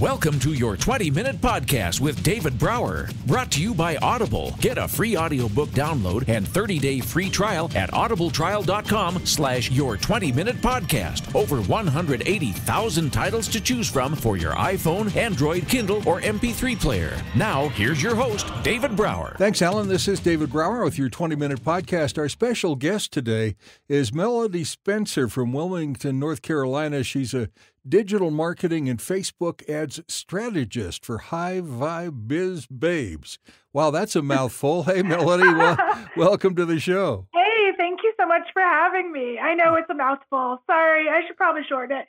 Welcome to your 20-minute podcast with David Brower, brought to you by Audible. Get a free audiobook download and 30-day free trial at audibletrial.com/your20-minute podcast. Over 180,000 titles to choose from for your iPhone, Android, Kindle, or MP3 player. Now, here's your host, David Brower. Thanks, Alan. This is David Brower with your 20-minute podcast. Our special guest today is Melody Spencer from Wilmington, North Carolina. She's a digital marketing and Facebook ads strategist for high vibe biz babes. Wow, that's a mouthful. Hey, Melody, welcome to the show. Hey, thank you so much for having me. I know it's a mouthful. Sorry, I should probably shorten it.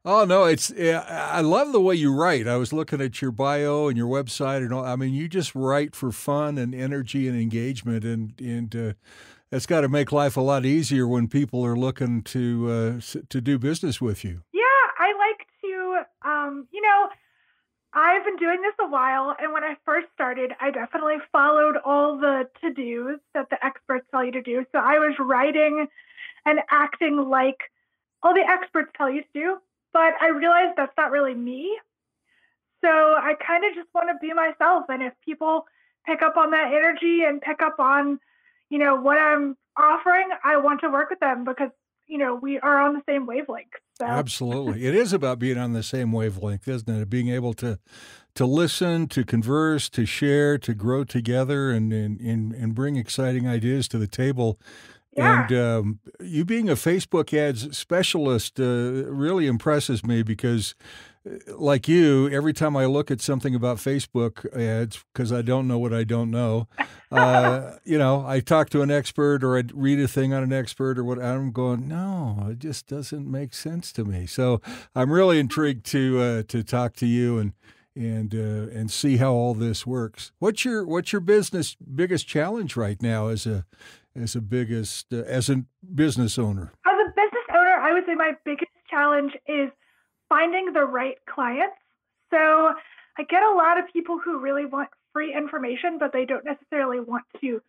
Oh, no, I love the way you write. I was looking at your bio and your website and all. I mean, you just write for fun and energy and engagement, and that's got to make life a lot easier when people are looking to do business with you. Yeah, I like to, I've been doing this a while, and when I first started, I definitely followed all the to-dos that the experts tell you to do. So I was writing and acting like all the experts tell you to do, but I realized that's not really me. So I kind of just want to be myself, and if people pick up on that energy and pick up on what I'm offering, I want to work with them because, we are on the same wavelength. So. Absolutely. It is about being on the same wavelength, isn't it? Being able to listen, to converse, to share, to grow together and bring exciting ideas to the table. Yeah. And you being a Facebook ads specialist really impresses me because, like you, every time I look at something about Facebook ads, because I don't know what I don't know, I talk to an expert or I read a thing on an expert or what, I'm going, no, it just doesn't make sense to me. So I'm really intrigued to talk to you and see how all this works. What's your biggest challenge right now as a business owner? As a business owner, I would say my biggest challenge is finding the right clients. So I get a lot of people who really want free information, but they don't necessarily want to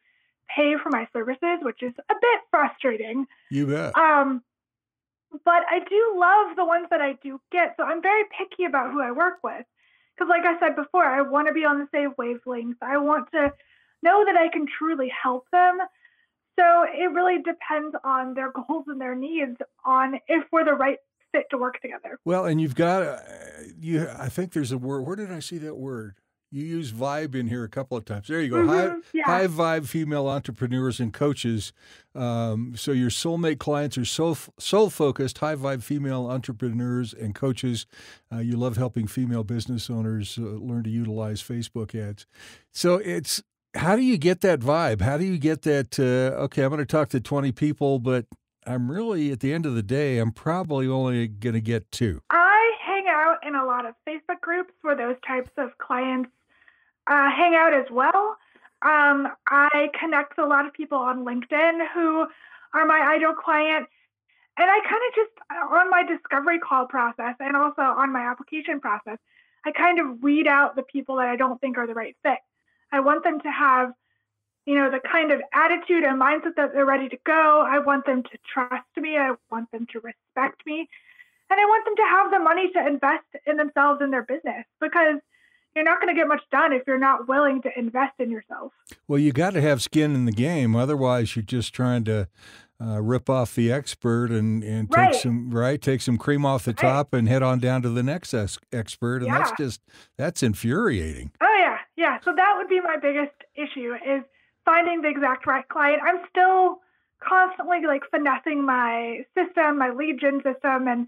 pay for my services, which is a bit frustrating. You bet. But I do love the ones that I do get. So I'm very picky about who I work with. Because like I said before, I want to be on the same wavelength. I want to know that I can truly help them. So it really depends on their goals and their needs on if we're the right fit to work together. Well, and you've got, I think there's a word. Where did I see that word? You use vibe in here a couple of times. There you go. Mm-hmm. High vibe female entrepreneurs and coaches. So your soulmate clients are soul-focused, high vibe female entrepreneurs and coaches. You love helping female business owners learn to utilize Facebook ads. So how do you get that vibe? How do you get that, okay, I'm going to talk to 20 people, but I'm really, at the end of the day, I'm probably only going to get 2. I hang out in a lot of Facebook groups where those types of clients hang out as well. I connect with a lot of people on LinkedIn who are my ideal client. And I kind of just, on my discovery call process and also on my application process, I kind of weed out the people that I don't think are the right fit. I want them to have, the kind of attitude and mindset that they're ready to go. I want them to trust me. I want them to respect me. And I want them to have the money to invest in themselves and their business because you're not going to get much done if you're not willing to invest in yourself. Well, you got to have skin in the game. Otherwise, you're just trying to rip off the expert and take some cream off the top and head on down to the next expert. And that's infuriating. Oh, yeah. Yeah. So that would be my biggest issue is finding the exact right client. I'm still constantly finessing my system, my lead gen system. And,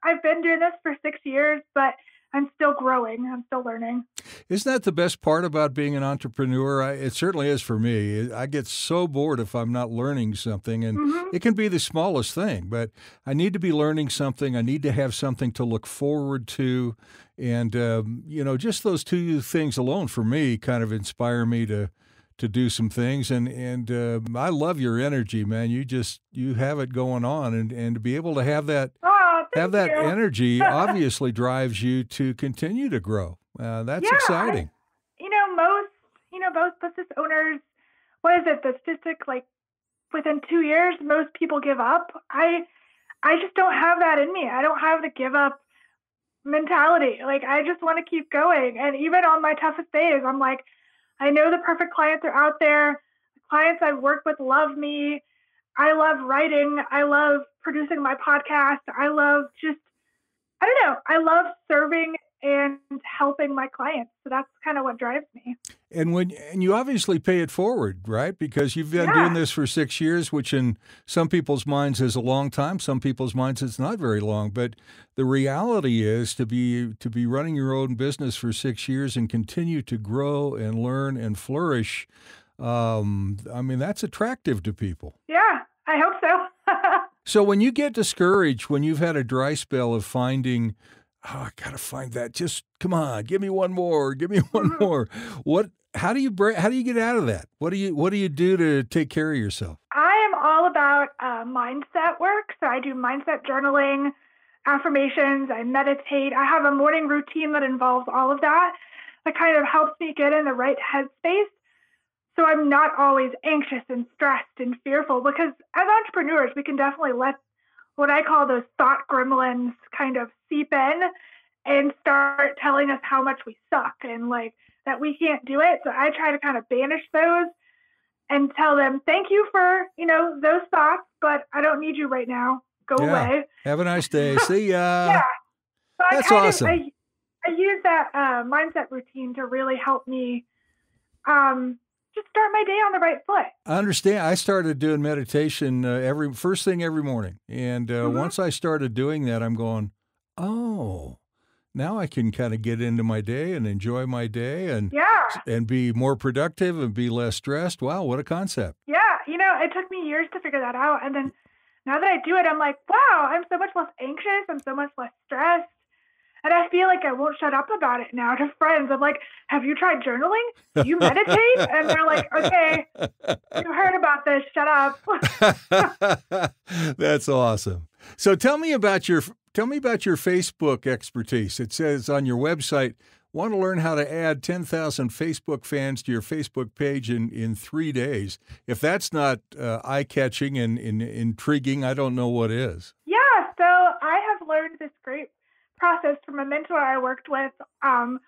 I've been doing this for 6 years, but I'm still growing. I'm still learning. Isn't that the best part about being an entrepreneur? It certainly is for me. I get so bored if I'm not learning something, and it can be the smallest thing, but I need to be learning something. I need to have something to look forward to. And, just those 2 things alone for me kind of inspire me to do some things. And I love your energy, man. You have it going on, and to be able to have that energy obviously drives you to continue to grow. That's exciting. Most business owners, what is it? The statistic, within 2 years, most people give up. I just don't have that in me. I don't have the give up mentality. Like, I just want to keep going. And even on my toughest days, I'm like, I know the perfect clients are out there. The clients I've worked with love me. I love writing. I love producing my podcast. I love I don't know. I love serving and helping my clients. So that's kind of what drives me. And you obviously pay it forward, right? Because you've been doing this for 6 years, which in some people's minds is a long time. Some people's minds it's not very long. But the reality is to be running your own business for 6 years and continue to grow and learn and flourish. I mean, that's attractive to people. Yeah, I hope so. So when you get discouraged, when you've had a dry spell of finding, I got to find that. Just come on, give me one more. Give me one more. How do you get out of that? What do you do to take care of yourself? I am all about mindset work. So I do mindset journaling, affirmations. I meditate. I have a morning routine that involves all of that. That kind of helps me get in the right headspace. So I'm not always anxious and stressed and fearful, because as entrepreneurs, we can definitely let what I call those thought gremlins kind of seep in and start telling us how much we suck and like that we can't do it. So I try to kind of banish those and tell them, thank you for, those thoughts, but I don't need you right now. Go away. Have a nice day. See ya. Yeah. So that's awesome. I use that mindset routine to really help me just start my day on the right foot. I understand. I started doing meditation first thing every morning. And once I started doing that, I'm going, oh, now I can kind of get into my day and enjoy my day and be more productive and be less stressed. Wow, what a concept. Yeah. It took me years to figure that out. And then now that I do it, I'm like, wow, I'm so much less anxious. I'm so much less stressed. And I feel like I won't shut up about it now to friends. I'm like, have you tried journaling? Do you meditate? And they're like, okay, you heard about this. Shut up. That's awesome. So tell me about your Facebook expertise. It says on your website, want to learn how to add 10,000 Facebook fans to your Facebook page in 3 days. If that's not eye-catching and intriguing, I don't know what is. Yeah, so I have learned this great process from a mentor I worked with on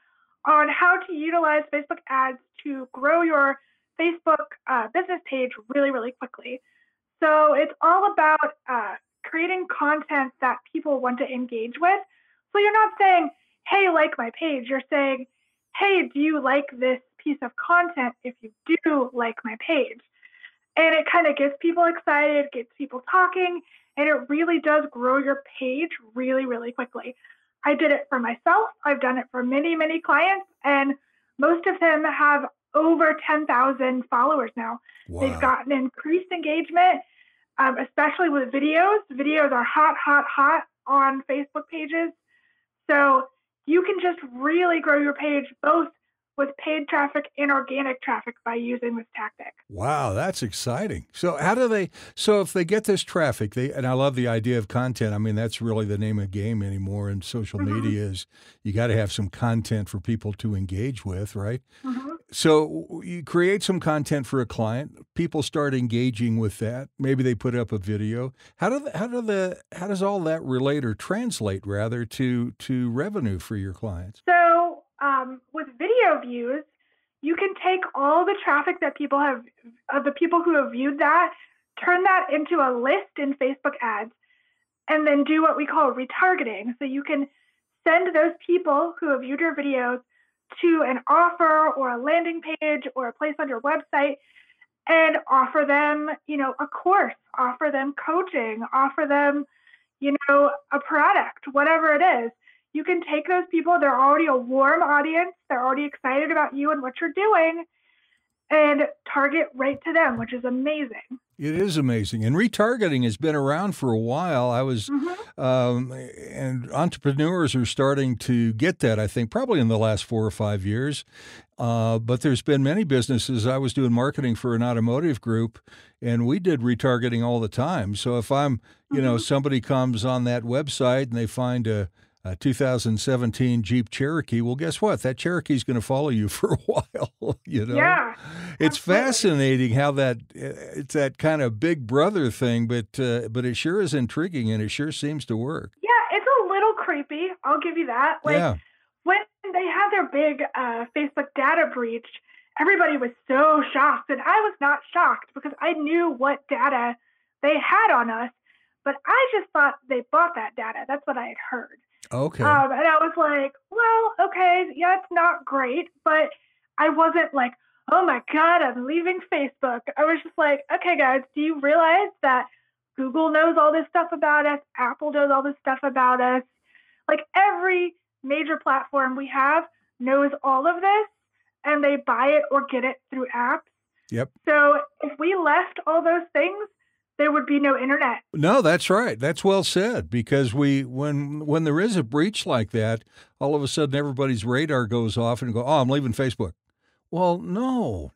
how to utilize Facebook ads to grow your Facebook business page really, really quickly. So it's all about creating content that people want to engage with. So you're not saying, hey, like my page. You're saying, hey, do you like this piece of content if you do like my page? And it kind of gets people excited, gets people talking, and it really does grow your page really, really quickly. I did it for myself. I've done it for many, many clients, and most of them have over 10,000 followers now. Wow. They've gotten increased engagement, especially with videos. Videos are hot on Facebook pages. So you can just really grow your page both with paid traffic and organic traffic by using this tactic. Wow, that's exciting. So if they get this traffic, and I love the idea of content. I mean, that's really the name of the game anymore in social media is you got to have some content for people to engage with, right? So you create some content for a client, people start engaging with that. Maybe they put up a video. How does all that relate or translate rather to revenue for your clients? So with video views, you can take all the traffic that people have, of the people who have viewed that, turn that into a list in Facebook ads, and then do what we call retargeting. So you can send those people who have viewed your videos to an offer or a landing page or a place on your website and offer them, a course, offer them coaching, offer them, a product, whatever it is. You can take those people, they're already a warm audience, they're already excited about you and what you're doing, and target right to them, which is amazing. It is amazing. And retargeting has been around for a while. And entrepreneurs are starting to get that, I think, probably in the last 4 or 5 years. But there's been many businesses. I was doing marketing for an automotive group, and we did retargeting all the time. So if I'm, somebody comes on that website and they find a 2017 Jeep Cherokee, well, guess what? That Cherokee's going to follow you for a while, Yeah. It's fascinating how it's that kind of big brother thing, but it sure is intriguing and it sure seems to work. Yeah, it's a little creepy. I'll give you that. that. Like Yeah. when they had their big Facebook data breach, everybody was so shocked, and I was not shocked because I knew what data they had on us, but I just thought they bought that data. That's what I had heard. Okay. And I was like, well, okay, yeah, it's not great, but I wasn't like, oh my God, I'm leaving Facebook. I was just like, okay, guys, do you realize that Google knows all this stuff about us? Apple knows all this stuff about us. Like every major platform we have knows all of this, and they buy it or get it through apps. Yep. So if we left all those things, there would be no internet. No, that's right. That's well said, because when there is a breach like that, all of a sudden everybody's radar goes off and go, oh, I'm leaving Facebook. Well, no.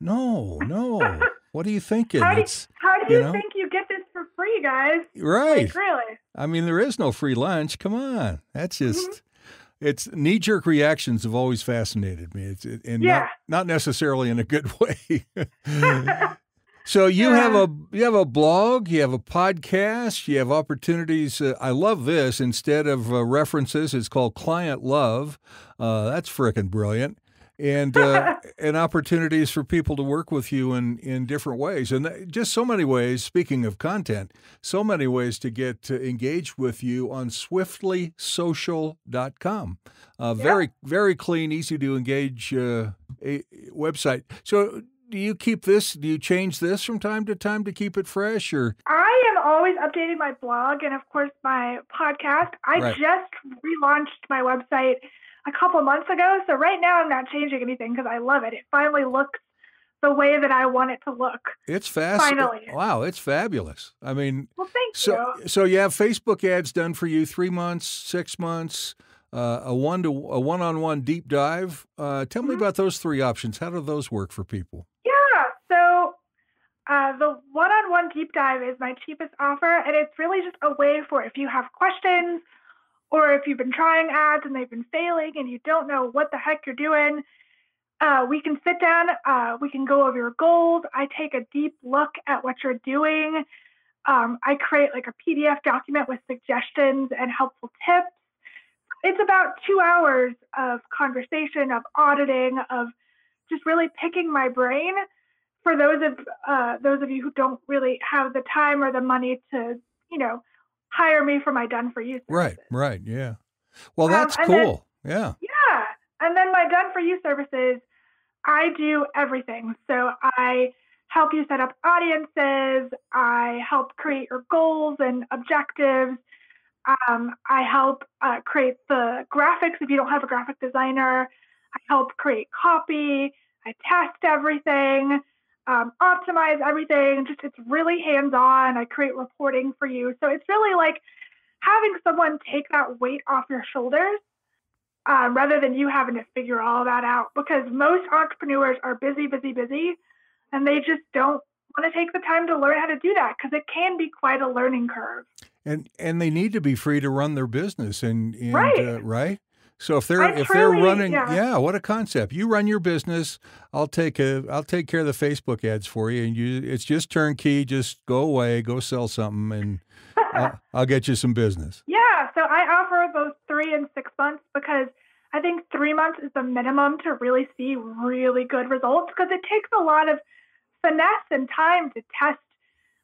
What are you thinking? How do you think you get this for free, guys? Right. Like, really? I mean, there is no free lunch. Come on. That's just, it's knee-jerk reactions have always fascinated me. Not necessarily in a good way. So you have a blog, you have a podcast, you have opportunities. I love this. Instead of references, it's called Client Love. That's frickin' brilliant. And opportunities for people to work with you in different ways. And just so many ways, speaking of content, so many ways to get engaged with you on swiftlysocial.com. Very, very clean, easy to engage website. So do you keep this? Do you change this from time to time to keep it fresh? Or I am always updating my blog and, of course, my podcast. I just relaunched my website a couple months ago. So right now I'm not changing anything because I love it. It finally looks the way that I want it to look. It's fast. Finally. Wow, it's fabulous. I mean, well, thank you. So you have Facebook ads done for you 3 months, 6 months, a one-on-one deep dive. Tell me about those three options. How do those work for people? Yeah. So the one-on-one deep dive is my cheapest offer, and it's really just a way for if you have questions or if you've been trying ads and they've been failing and you don't know what the heck you're doing, we can sit down, we can go over your goals. I take a deep look at what you're doing. I create like a PDF document with suggestions and helpful tips. It's about 2 hours of conversation, of auditing, of just really picking my brain for those of you who don't really have the time or the money to, hire me for my done-for-you services. Right, yeah. Well, that's cool. Yeah. Yeah, and then my done-for-you services, I do everything. So I help you set up audiences. I help create your goals and objectives. I help create the graphics if you don't have a graphic designer. I help create copy. I test everything. Optimize everything. It's really hands-on. I create reporting for you. So it's really like having someone take that weight off your shoulders rather than you having to figure all that out, because most entrepreneurs are busy, and they just don't want to take the time to learn how to do that because it can be quite a learning curve. And they need to be free to run their business and right. Right? So if they're running, what a concept. You run your business, I'll take care of the Facebook ads for you, and it's just turnkey, just go away, go sell something, and I'll get you some business. Yeah, so I offer those 3 and 6 months because I think 3 months is the minimum to really see really good results, because it takes a lot of finesse and time to test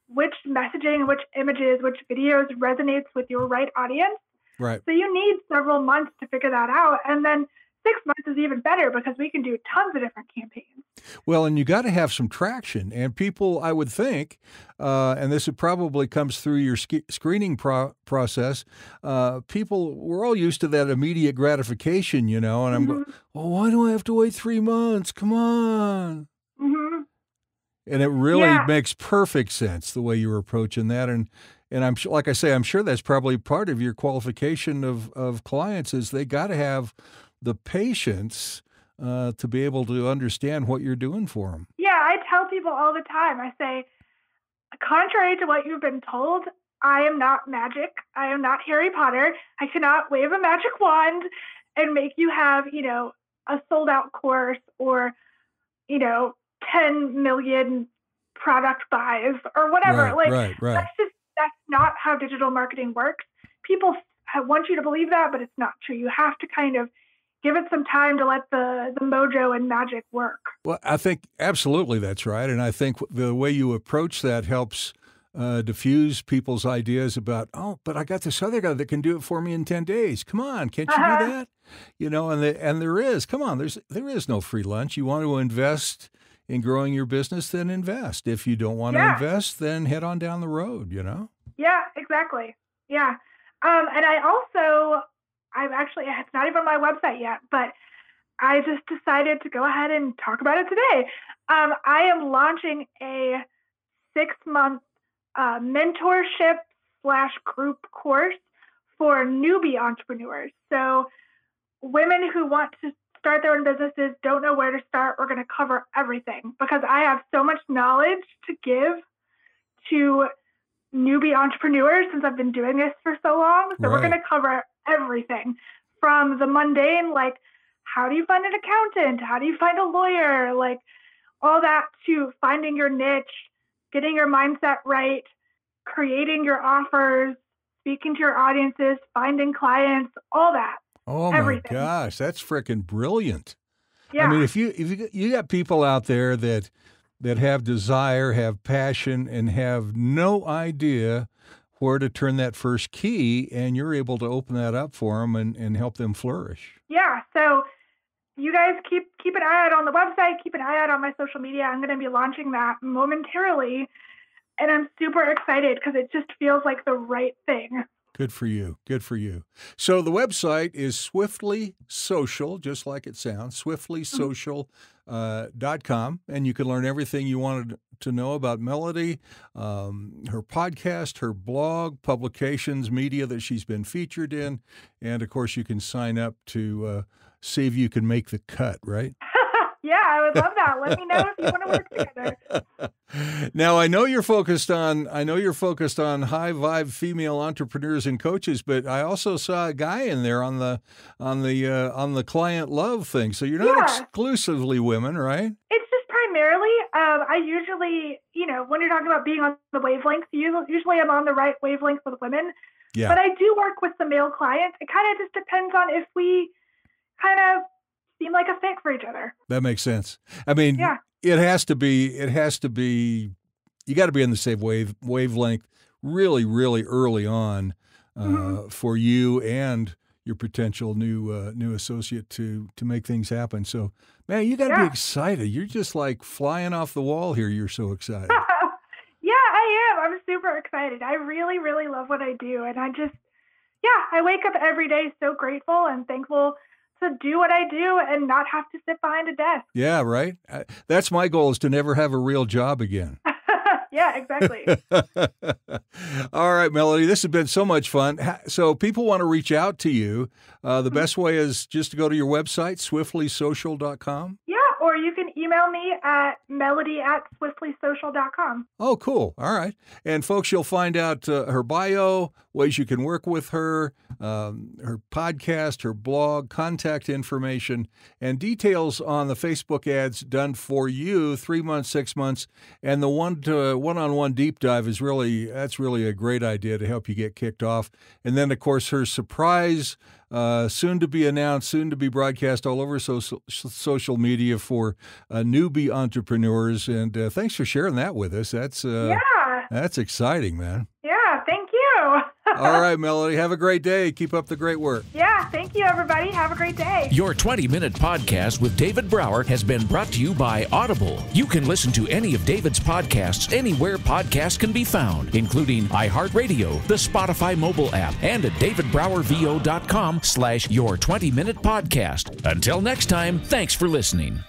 which messaging, which images, which videos resonates with your right audience. Right. So you need several months to figure that out. And then 6 months is even better because we can do tons of different campaigns. Well, and you got to have some traction. And people, I would think, and this probably comes through your screening process, we're all used to that immediate gratification, and I'm going, well, why do I have to wait 3 months? Come on. Mm-hmm. And it really makes perfect sense the way you're approaching that. And I'm like I say, I'm sure that's probably part of your qualification of clients is they got to have the patience to be able to understand what you're doing for them. Yeah, I tell people all the time, I say, contrary to what you've been told, I am not magic. I am not Harry Potter. I cannot wave a magic wand and make you have, a sold out course or, 10 million product buys or whatever. Right. That's not how digital marketing works. People I want you to believe that, but it's not true. You have to kind of give it some time to let the mojo and magic work. Well, I think absolutely that's right. And I think the way you approach that helps diffuse people's ideas about, oh, but I got this other guy that can do it for me in 10 days. Come on, can't you do that? You know, and there is, come on, there is no free lunch. You want to invest in growing your business, then invest. If you don't want to invest, then head on down the road, you know? Yeah, exactly. Yeah. And I've actually, it's not even on my website yet, but I just decided to go ahead and talk about it today. I am launching a 6-month mentorship / group course for newbie entrepreneurs. So women who want to start their own businesses, don't know where to start, we're going to cover everything because I have so much knowledge to give to newbie entrepreneurs since I've been doing this for so long. So we're going to cover everything from the mundane, like how do you find an accountant? How do you find a lawyer? Like all that to finding your niche, getting your mindset right, creating your offers, speaking to your audiences, finding clients, all that. Oh everything. My gosh, that's freaking brilliant. Yeah. I mean, if you got people out there that have desire, have passion, and have no idea where to turn that first key, and you're able to open that up for them and help them flourish. Yeah. So you guys keep an eye out on the website, keep an eye out on my social media. I'm going to be launching that momentarily, and I'm super excited because it just feels like the right thing. Good for you. Good for you. So the website is Swiftly Social, just like it sounds, swiftlysocial.com, and you can learn everything you wanted to know about Melody, her podcast, her blog, publications, media that she's been featured in, and, of course, you can sign up to see if you can make the cut, right? Yeah, I would love that. Let me know if you want to work together. Now, I know you're focused on high vibe female entrepreneurs and coaches, but I also saw a guy in there on the client love thing. So you're not exclusively women, right? It's just primarily. I usually, when you're talking about being on the wavelength, usually I'm on the right wavelength with women. Yeah. But I do work with some male clients. It kind of just depends on if we kind of seem like a fit for each other. That makes sense. I mean, it has to be, you got to be on the same wavelength really, really early on for you and your potential new associate to make things happen. So, man, you got to be excited. You're just like flying off the wall here. You're so excited. Yeah, I am. I'm super excited. I really, really love what I do. And I wake up every day so grateful and thankful to do what I do and not have to sit behind a desk. Yeah, right. That's my goal, is to never have a real job again. Yeah, exactly. All right, Melody, this has been so much fun. So people want to reach out to you. The best way is just to go to your website, swiftlysocial.com. Yeah, or you can email me at melody@swiftlysocial.com. Oh, cool. All right. And folks, you'll find out her bio, ways you can work with her, her podcast, her blog, contact information, and details on the Facebook ads done for you, 3 months, 6 months. And the one-on-one deep dive is really a great idea to help you get kicked off. And then, of course, her surprise, soon to be announced, soon to be broadcast all over social media for newbie entrepreneurs. And thanks for sharing that with us. That's exciting, man. Yeah, thank you. All right, Melody, have a great day. Keep up the great work. Yeah, thank you, everybody. Have a great day. Your 20-minute podcast with David Brower has been brought to you by Audible. You can listen to any of David's podcasts anywhere podcasts can be found, including iHeartRadio, the Spotify mobile app, and at davidbrowervo.com/your20-minute podcast. Until next time, thanks for listening.